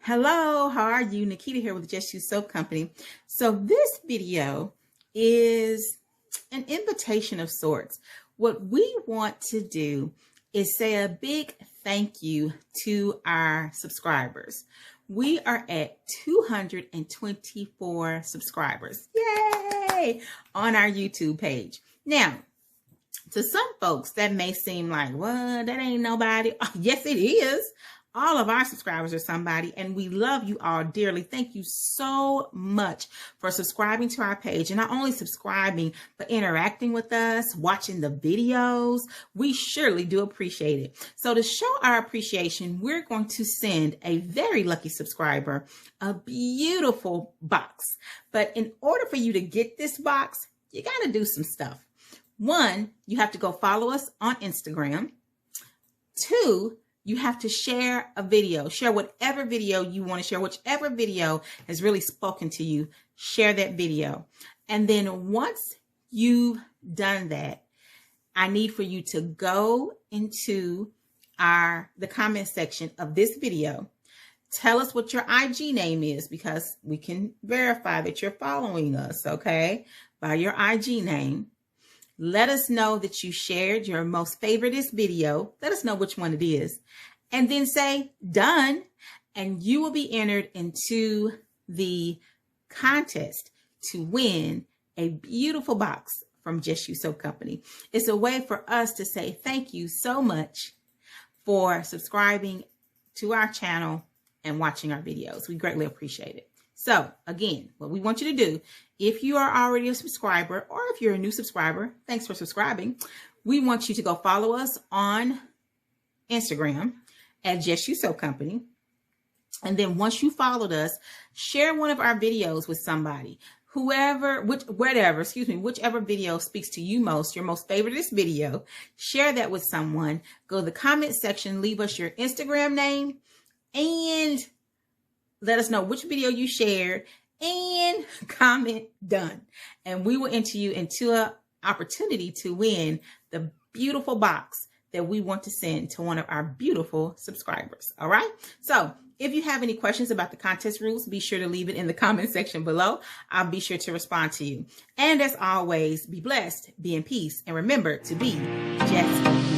Hello, how are you? Nikita here with Just You Soap Company. So this video is an invitation of sorts. What we want to do is say a big thank you to our subscribers. We are at 224 subscribers. Yay! On our YouTube page. Now, to some folks, that may seem like, well, that ain't nobody. Oh, yes, it is. All of our subscribers are somebody, and we love you all dearly. Thank you so much for subscribing to our page, and not only subscribing, but interacting with us, watching the videos. We surely do appreciate it. So to show our appreciation, we're going to send a very lucky subscriber a beautiful box. But in order for you to get this box, you got to do some stuff. One, you have to go follow us on Instagram. Two, you have to share a video. Share whatever video you want to share, whichever video has really spoken to you. Share that video. And then once you've done that, I need for you to go into the comment section of this video. Tell us what your IG name is, because we can verify that you're following us, okay, by your IG name. Let us know that you shared your most favoriteest video. Let us know which one it is. And then say done, and you will be entered into the contest to win a beautiful box from Just You Soap Company. It's a way for us to say thank you so much for subscribing to our channel and watching our videos. We greatly appreciate it. So again, what we want you to do, if you are already a subscriber or if you're a new subscriber, thanks for subscribing. We want you to go follow us on Instagram at Just You Soap Company. And then once you followed us, share one of our videos with somebody, whichever video speaks to you most, your most favoriteest video. Share that with someone. Go to the comment section, leave us your Instagram name, and let us know which video you shared, and comment done. And we will enter you into an opportunity to win the beautiful box that we want to send to one of our beautiful subscribers. All right. So if you have any questions about the contest rules, be sure to leave it in the comment section below. I'll be sure to respond to you. And as always, be blessed, be in peace, and remember to be just